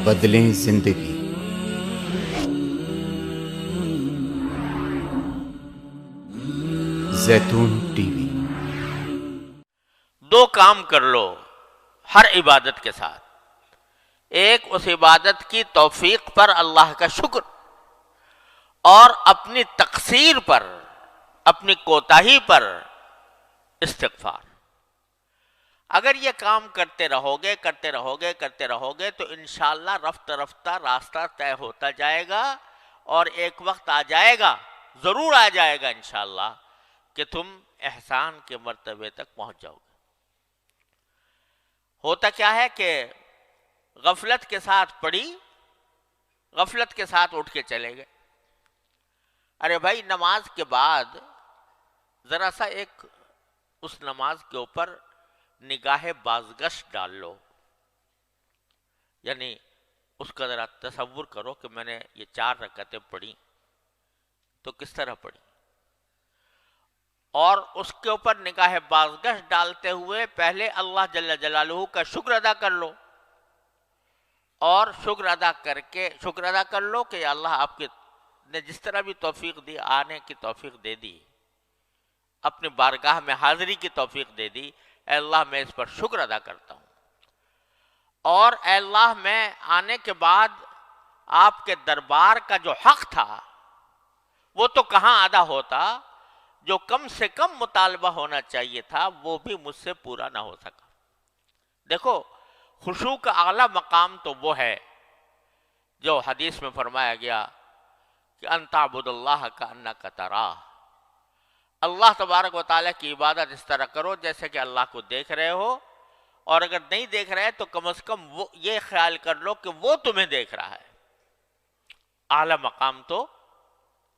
بدلیں زندگی۔ زیتون ٹی وی۔ دو کام کر لو ہر عبادت کے ساتھ، ایک اس عبادت کی توفیق پر اللہ کا شکر، اور اپنی تقصیر پر، اپنی کوتاہی پر استغفار۔ اگر یہ کام کرتے رہو گے تو انشاءاللہ رفتہ رفتہ راستہ طے ہوتا جائے گا، اور ایک وقت آ جائے گا، ضرور آ جائے گا انشاءاللہ، کہ تم احسان کے مرتبے تک پہنچ جاؤ گے۔ ہوتا کیا ہے کہ غفلت کے ساتھ پڑھی، غفلت کے ساتھ اٹھ کے چلے گئے۔ ارے بھائی، نماز کے بعد ذرا سا ایک اس نماز کے اوپر نگاہ بازگشت ڈال لو، یعنی اس کا ذرا تصور کرو کہ میں نے یہ 4 رکعتیں پڑھی تو کس طرح پڑھی، اور اس کے اوپر نگاہ بازگشت ڈالتے ہوئے پہلے اللہ جل جلالہ کا شکر ادا کر لو، اور شکر ادا کر لو کہ اللہ آپ کے نے جس طرح بھی توفیق دی، آنے کی توفیق دے دی، اپنی بارگاہ میں حاضری کی توفیق دے دی، اے اللہ میں اس پر شکر ادا کرتا ہوں، اور اے اللہ میں آنے کے بعد آپ کے دربار کا جو حق تھا وہ تو کہاں ادا ہوتا، جو کم سے کم مطالبہ ہونا چاہیے تھا وہ بھی مجھ سے پورا نہ ہو سکا۔ دیکھو، خشوع کا اعلیٰ مقام تو وہ ہے جو حدیث میں فرمایا گیا کہ ان تعبد اللہ کأنک تراہ، اللہ تبارک و تعالیٰ کی عبادت اس طرح کرو جیسے کہ اللہ کو دیکھ رہے ہو، اور اگر نہیں دیکھ رہے تو کم از کم وہ یہ خیال کر لو کہ وہ تمہیں دیکھ رہا ہے۔ اعلیٰ مقام تو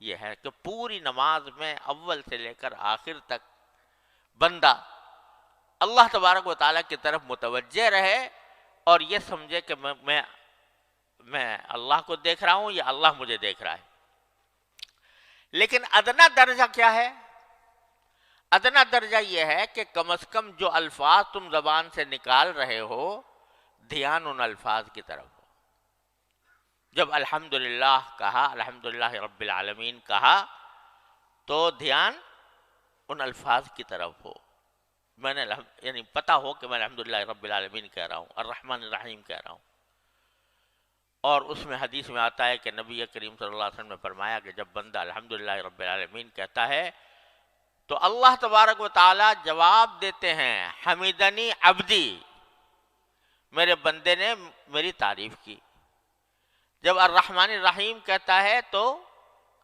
یہ ہے کہ پوری نماز میں اول سے لے کر آخر تک بندہ اللہ تبارک و تعالیٰ کی طرف متوجہ رہے، اور یہ سمجھے کہ میں اللہ کو دیکھ رہا ہوں یا اللہ مجھے دیکھ رہا ہے۔ لیکن ادنا درجہ کیا ہے؟ ادنا درجہ یہ ہے کہ کم از کم جو الفاظ تم زبان سے نکال رہے ہو، دھیان ان الفاظ کی طرف ہو۔ جب الحمدللہ کہا، الحمدللہ رب العالمین کہا، تو دھیان ان الفاظ کی طرف ہو، میں نے یعنی پتا ہو کہ میں الحمدللہ رب العالمین کہہ رہا ہوں، الرحمن الرحیم کہہ رہا ہوں۔ اور اس میں حدیث میں آتا ہے کہ نبی کریم صلی اللہ علیہ وسلم نے فرمایا کہ جب بندہ الحمدللہ رب العالمین کہتا ہے تو اللہ تبارک و تعالی جواب دیتے ہیں، حمیدنی عبدی، میرے بندے نے میری تعریف کی۔ جب الرحمن الرحیم کہتا ہے تو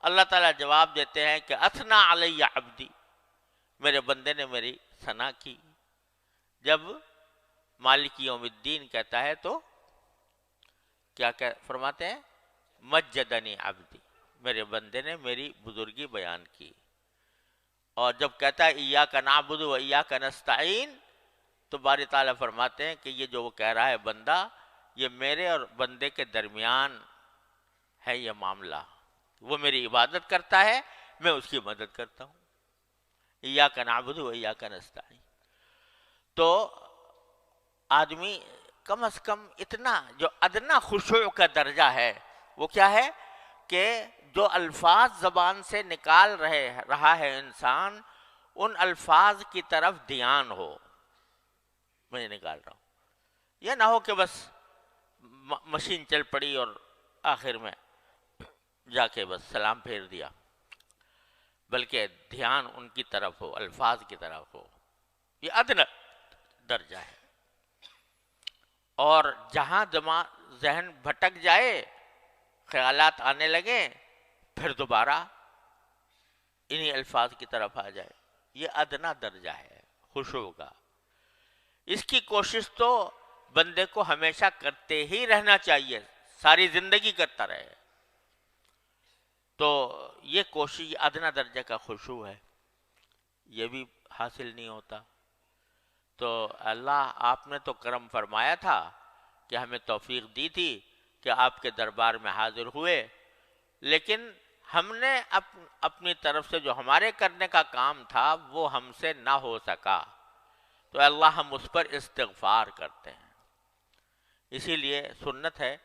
اللہ تعالیٰ جواب دیتے ہیں کہ اثنا علی عبدی، میرے بندے نے میری ثنا کی۔ جب مالک یوم الدین کہتا ہے تو کیا فرماتے ہیں؟ مجدنی عبدی، میرے بندے نے میری بزرگی بیان کی۔ اور جب کہتا ہے ایاک نعبد و ایاک نستعین، تو باری تعالیٰ فرماتے ہیں کہ یہ جو وہ کہہ رہا ہے بندہ، یہ میرے اور بندے کے درمیان ہے یہ معاملہ، وہ میری عبادت کرتا ہے، میں اس کی مدد کرتا ہوں۔ ایاک نعبد و ایاک نستعین۔ تو آدمی کم از کم اتنا جو ادنا خشوع کا درجہ ہے وہ کیا ہے کہ جو الفاظ زبان سے نکال رہا ہے انسان، ان الفاظ کی طرف دھیان ہو، میں نکال رہا ہوں، یہ نہ ہو کہ بس مشین چل پڑی اور آخر میں جا کے بس سلام پھیر دیا، بلکہ دھیان ان کی طرف ہو، الفاظ کی طرف ہو، یہ ادنا درجہ ہے۔ اور جہاں ذہن بھٹک جائے، خیالات آنے لگیں، پھر دوبارہ انہی الفاظ کی طرف آ جائے، یہ ادنا درجہ ہے خشوع کا۔ اس کی کوشش تو بندے کو ہمیشہ کرتے ہی رہنا چاہیے، ساری زندگی کرتا رہے۔ تو یہ کوشش ادنا درجہ کا خشوع ہے، یہ بھی حاصل نہیں ہوتا۔ تو اللہ آپ نے تو کرم فرمایا تھا کہ ہمیں توفیق دی تھی کہ آپ کے دربار میں حاضر ہوئے، لیکن ہم نے اپنی طرف سے جو ہمارے کرنے کا کام تھا وہ ہم سے نہ ہو سکا، تو اللہ ہم اس پر استغفار کرتے ہیں۔ اسی لیے سنت ہے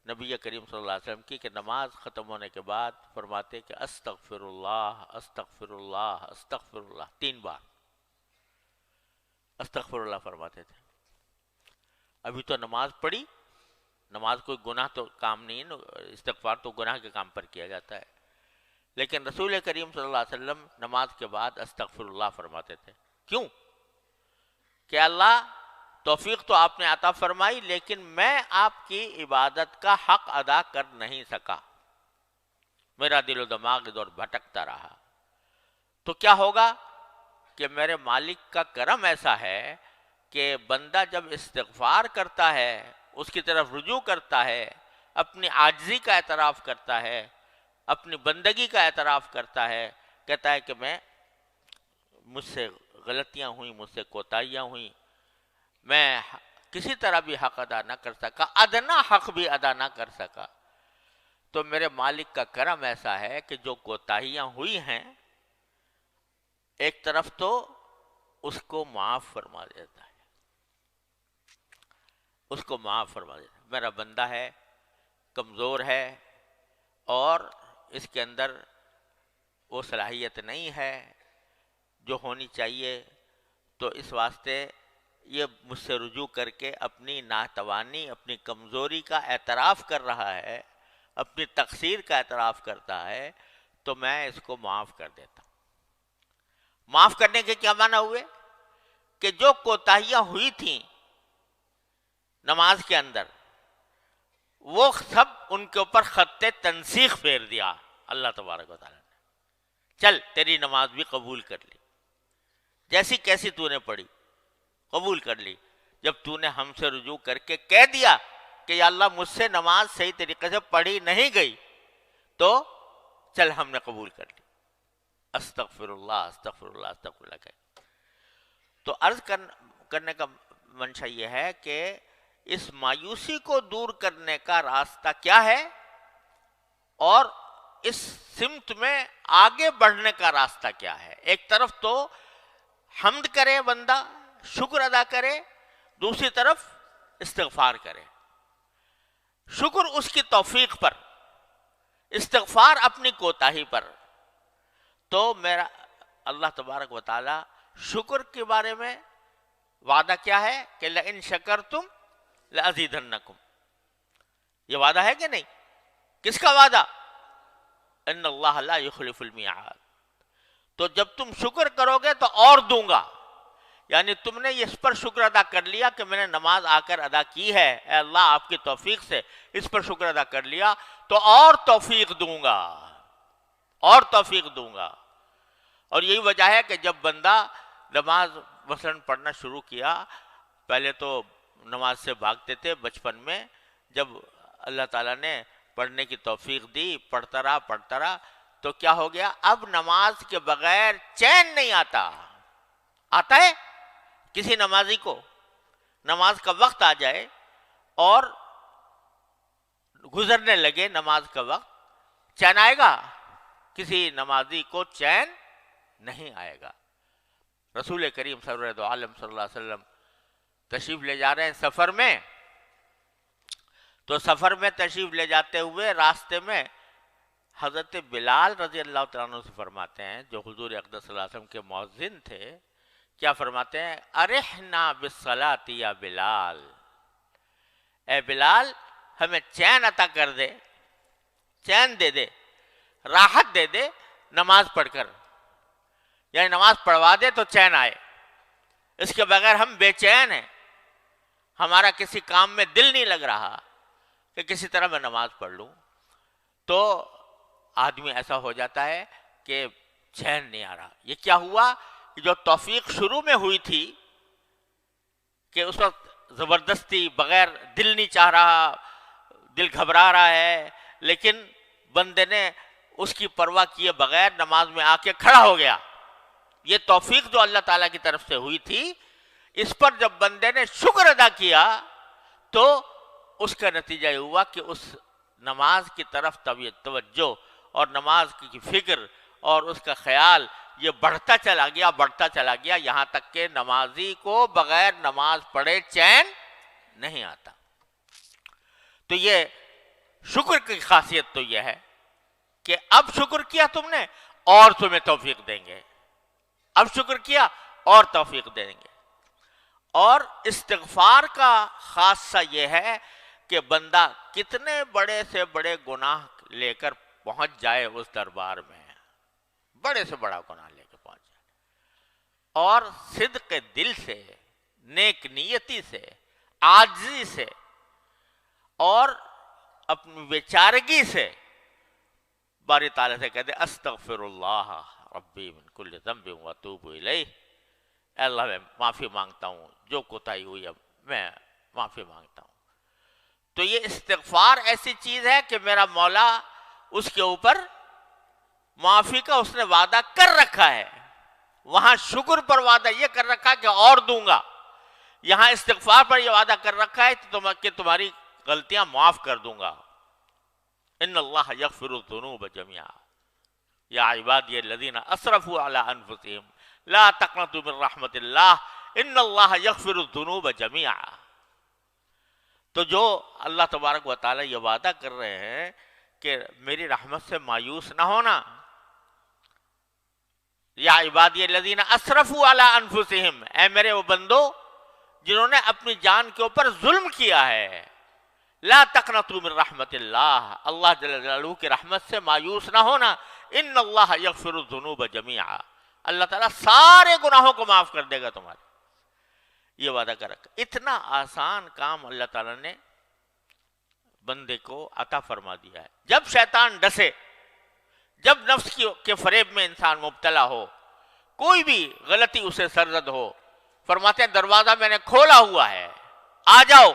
نبی کریم صلی اللہ علیہ وسلم کی کہ نماز ختم ہونے کے بعد فرماتے کہ استغفر اللہ استغفر اللہ استغفر اللہ، 3 بار استغفر اللہ فرماتے تھے۔ ابھی تو نماز پڑھی، نماز کوئی گناہ تو کام نہیں ہے، استغفار تو گناہ کے کام پر کیا جاتا ہے، لیکن رسول کریم صلی اللہ علیہ وسلم نماز کے بعد استغفر اللہ فرماتے تھے۔ کیوں؟ کہ اللہ توفیق تو آپ نے عطا فرمائی، لیکن میں آپ کی عبادت کا حق ادا کر نہیں سکا، میرا دل و دماغ ادھر بھٹکتا رہا، تو کیا ہوگا کہ میرے مالک کا کرم ایسا ہے کہ بندہ جب استغفار کرتا ہے، اس کی طرف رجوع کرتا ہے، اپنی عاجزی کا اعتراف کرتا ہے، اپنی بندگی کا اعتراف کرتا ہے، کہتا ہے کہ مجھ سے غلطیاں ہوئیں، مجھ سے کوتاہیاں ہوئیں، میں کسی طرح بھی حق ادا نہ کر سکا، ادنا حق بھی ادا نہ کر سکا، تو میرے مالک کا کرم ایسا ہے کہ جو کوتاہیاں ہوئی ہیں ایک طرف تو اس کو معاف فرما دیتا ہے، اس کو معاف فرما دیتا ہے۔ میرا بندہ ہے، کمزور ہے، اور اس کے اندر وہ صلاحیت نہیں ہے جو ہونی چاہیے، تو اس واسطے یہ مجھ سے رجوع کر کے اپنی ناتوانی، اپنی کمزوری کا اعتراف کر رہا ہے، اپنی تقصیر کا اعتراف کرتا ہے، تو میں اس کو معاف کر دیتا ہوں۔ معاف کرنے کے کیا معنی ہوئے؟ کہ جو کوتاہیاں ہوئی تھیں نماز کے اندر، وہ سب ان کے اوپر خط تنسیخ پھیر دیا اللہ تبارک و تعالیٰ نے۔ چل تیری نماز بھی قبول کر لی، جیسی کیسی تو نے پڑھی قبول کر لی۔ جب تو نے ہم سے رجوع کر کے کہہ دیا کہ یا اللہ مجھ سے نماز صحیح طریقے سے پڑھی نہیں گئی، تو چل ہم نے قبول کر لی، استغفر اللہ استغفر اللہ استغفر اللہ کہے۔ تو عرض کرنے کا منشا یہ ہے کہ اس مایوسی کو دور کرنے کا راستہ کیا ہے، اور اس سمت میں آگے بڑھنے کا راستہ کیا ہے۔ ایک طرف تو حمد کرے بندہ، شکر ادا کرے، دوسری طرف استغفار کرے۔ شکر اس کی توفیق پر، استغفار اپنی کوتاہی پر۔ تو میرا اللہ تبارک و تعالی شکر کے بارے میں وعدہ کیا ہے کہ لئن شکرتم لأزیدنکم، یہ وعدہ ہے کہ نہیں؟ کس کا وعدہ؟ ان اللہ لا یخلف المیعاد۔ تو جب تم شکر کرو گے تو اور دوں گا، یعنی تم نے اس پر شکر ادا کر لیا کہ میں نے نماز آ کر ادا کی ہے، اے اللہ آپ کی توفیق سے اس پر شکر ادا کر لیا، تو اور توفیق دوں گا، اور توفیق دوں گا۔ اور یہی وجہ ہے کہ جب بندہ نماز مثلاً پڑھنا شروع کیا، پہلے تو نماز سے بھاگتے تھے بچپن میں، جب اللہ تعالیٰ نے پڑھنے کی توفیق دی، پڑھتا رہا، تو کیا ہو گیا؟ اب نماز کے بغیر چین نہیں آتا۔ آتا ہے کسی نمازی کو نماز کا وقت آ جائے اور گزرنے لگے نماز کا وقت، چین آئے گا؟ کسی نمازی کو چین نہیں آئے گا۔ رسول کریم سرور دو عالم صلی اللہ علیہ وسلم تشریف لے جا رہے ہیں سفر میں، تو سفر میں تشریف لے جاتے ہوئے راستے میں حضرت بلال رضی اللہ تعالیٰ عنہ سے فرماتے ہیں، جو حضور اقدس صلی اللہ علیہ وسلم کے مؤذن تھے، کیا فرماتے ہیں؟ ارحنا بالصلاۃ یا بلال، اے بلال ہمیں چین عطا کر دے، چین دے دے، راحت دے دے نماز پڑھ کر، یعنی نماز پڑھوا دے تو چین آئے، اس کے بغیر ہم بے چین ہیں، ہمارا کسی کام میں دل نہیں لگ رہا کہ کسی طرح میں نماز پڑھ لوں۔ تو آدمی ایسا ہو جاتا ہے کہ چین نہیں آ رہا۔ یہ کیا ہوا کہ جو توفیق شروع میں ہوئی تھی کہ اس وقت زبردستی بغیر دل نہیں چاہ رہا، دل گھبرا رہا ہے، لیکن بندے نے اس کی پرواہ کیے بغیر نماز میں آ کے کھڑا ہو گیا، یہ توفیق جو اللہ تعالیٰ کی طرف سے ہوئی تھی، اس پر جب بندے نے شکر ادا کیا تو اس کا نتیجہ یہ ہوا کہ اس نماز کی طرف توجہ اور نماز کی فکر اور اس کا خیال یہ بڑھتا چلا گیا یہاں تک کہ نمازی کو بغیر نماز پڑھے چین نہیں آتا۔ تو یہ شکر کی خاصیت تو یہ ہے کہ اب شکر کیا تم نے اور تمہیں توفیق دیں گے، اب شکر کیا اور توفیق دیں گے۔ اور استغفار کا خاصہ یہ ہے کہ بندہ کتنے بڑے سے بڑے گناہ لے کر پہنچ جائے اس دربار میں، بڑے سے بڑا گناہ لے کے پہنچ جائے، اور صدق دل سے، نیک نیتی سے، عاجزی سے اور اپنی بیچارگی سے باری تعالیٰ سے کہتے استغفر اللہ ربی من کل ذنب واتوب الیہ، اے اللہ میں معافی مانگتا ہوں، جو کوتاہی ہوئی اب میں معافی مانگتا ہوں۔ تو یہ استغفار ایسی چیز ہے کہ میرا مولا اس کے اوپر معافی کا اس نے وعدہ کر رکھا ہے، وہاں شکر پر وعدہ یہ کر رکھا ہے کہ اور دوں گا، یہاں استغفار پر یہ وعدہ کر رکھا ہے کہ تمہاری غلطیاں معاف کر دوں گا۔ ان اللہ یغفر الذنوب جميعا یا عبادی الذین اسرفوا علی انفسهم لا تقنطوا من رحمت اللہ ان اللہ یغفر الذنوب جميعا۔ تو جو اللہ تبارک و تعالی یہ وعدہ کر رہے ہیں کہ میری رحمت سے مایوس نہ ہونا، یا عبادی الذین اسرفوا علی انفسهم، اے میرے وہ بندو جنہوں نے اپنی جان کے اوپر ظلم کیا ہے، لا تقنطوا من رحمت اللہ، اللہ جل جلالہ کی رحمت سے مایوس نہ ہونا، ان اللہ یغفر الذنوب جميعا، اللہ تعالیٰ سارے گناہوں کو معاف کر دے گا تمہارے، یہ وعدہ کر رکھا۔ اتنا آسان کام اللہ تعالیٰ نے بندے کو عطا فرما دیا ہے۔ جب شیطان ڈسے، جب نفس کے فریب میں انسان مبتلا ہو، کوئی بھی غلطی اسے سرزد ہو، فرماتے ہیں دروازہ میں نے کھولا ہوا ہے، آ جاؤ،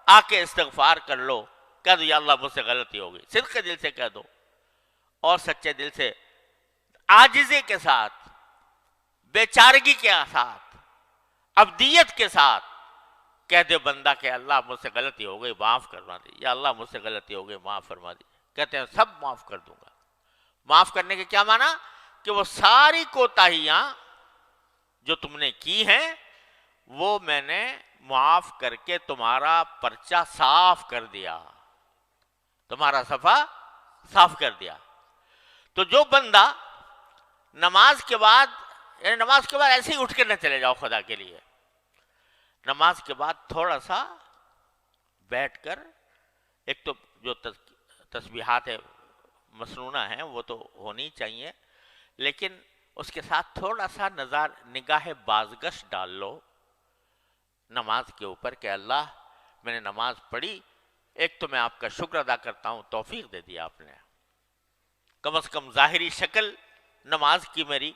آ کے استغفار کر لو، کہہ دو یا اللہ مجھ سے غلطی ہو گئی، صدق دل سے کہہ دو اور سچے دل سے، عاجزی کے ساتھ، بیچارگی کے ساتھ، عبدیت کے ساتھ کہہ دے بندہ کہ اللہ مجھ سے غلطی ہو گئی معاف کروا دی، یا اللہ مجھ سے غلطی ہو گئی معاف فرما دی، کہتے ہیں سب معاف کر دوں گا۔ معاف کرنے کے کیا معنی؟ کہ وہ ساری کوتاہیاں جو تم نے کی ہیں وہ میں نے معاف کر کے تمہارا پرچہ صاف کر دیا، تمہارا صفحہ صاف کر دیا۔ تو جو بندہ نماز کے بعد، یعنی نماز کے بعد ایسے ہی اٹھ کے نہ چلے جاؤ خدا کے لیے، نماز کے بعد تھوڑا سا بیٹھ کر، ایک تو جو تسبیحات مسنونہ ہیں وہ تو ہونی چاہیے، لیکن اس کے ساتھ تھوڑا سا نگاہ بازگشت ڈال لو نماز کے اوپر کہ اللہ میں نے نماز پڑھی، ایک تو میں آپ کا شکر ادا کرتا ہوں، توفیق دے دیا آپ نے، کم از کم ظاہری شکل نماز کی میری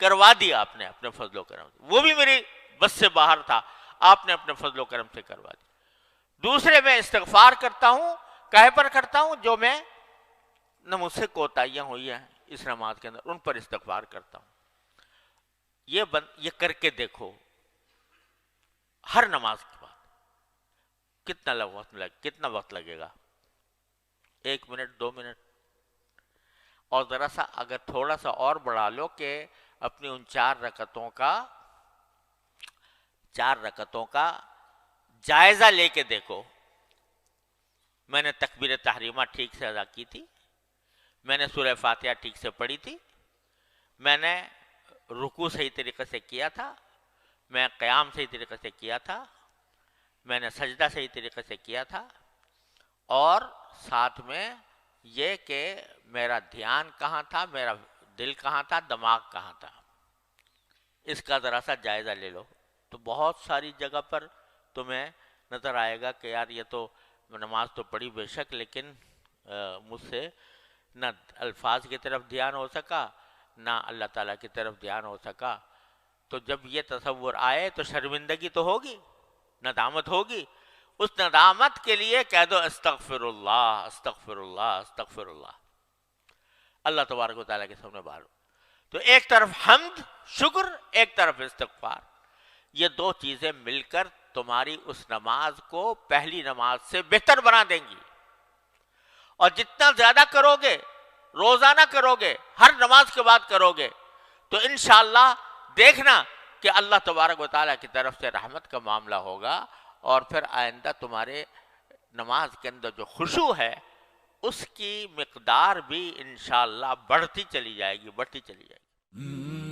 کروا دی آپ نے اپنے فضل و کرم سے، وہ بھی میری بس سے باہر تھا، آپ نے اپنے فضل و کرم سے کروا دی۔ دوسرے میں استغفار کرتا ہوں، کہے پر کرتا ہوں جو میں نہ مجھ سے کوتاہیاں ہوئی ہیں اس نماز کے اندر، ان پر استغفار کرتا ہوں۔ یہ کر کے دیکھو ہر نماز کے بعد کتنا وقت لگے گا؟ 1 منٹ 2 منٹ، اور ذرا سا اگر تھوڑا سا اور بڑھا لو کہ اپنی ان 4 رکعتوں کا جائزہ لے کے دیکھو، میں نے تکبیر تحریمہ ٹھیک سے ادا کی تھی، میں نے سورہ فاتحہ ٹھیک سے پڑھی تھی، میں نے رکوع صحیح طریقے سے کیا تھا، میں قیام صحیح طریقے سے کیا تھا، میں نے سجدہ صحیح طریقے سے کیا تھا، اور ساتھ میں یہ کہ میرا دھیان کہاں تھا، میرا دل کہاں تھا، دماغ کہاں تھا، اس کا ذرا سا جائزہ لے لو، تو بہت ساری جگہ پر تمہیں نظر آئے گا کہ یار یہ تو نماز تو پڑھی بے شک، لیکن مجھ سے نہ الفاظ کی طرف دھیان ہو سکا، نہ اللہ تعالیٰ کی طرف دھیان ہو سکا۔ تو جب یہ تصور آئے تو شرمندگی تو ہوگی، ندامت ہوگی، اس ندامت کے لیے کہہ دو استغفر اللہ استغفر اللہ استغفر اللہ، اللہ تبارک و تعالیٰ کے سامنے بارو۔ تو ایک طرف حمد شکر، ایک طرف استغفار، یہ 2 چیزیں مل کر تمہاری اس نماز کو پہلی نماز سے بہتر بنا دیں گی، اور جتنا زیادہ کرو گے، روزانہ کرو گے، ہر نماز کے بعد کرو گے، تو انشاءاللہ دیکھنا کہ اللہ تبارک و تعالیٰ کی طرف سے رحمت کا معاملہ ہوگا، اور پھر آئندہ تمہارے نماز کے اندر جو خشوع ہے اس کی مقدار بھی انشاءاللہ بڑھتی چلی جائے گی، بڑھتی چلی جائے گی۔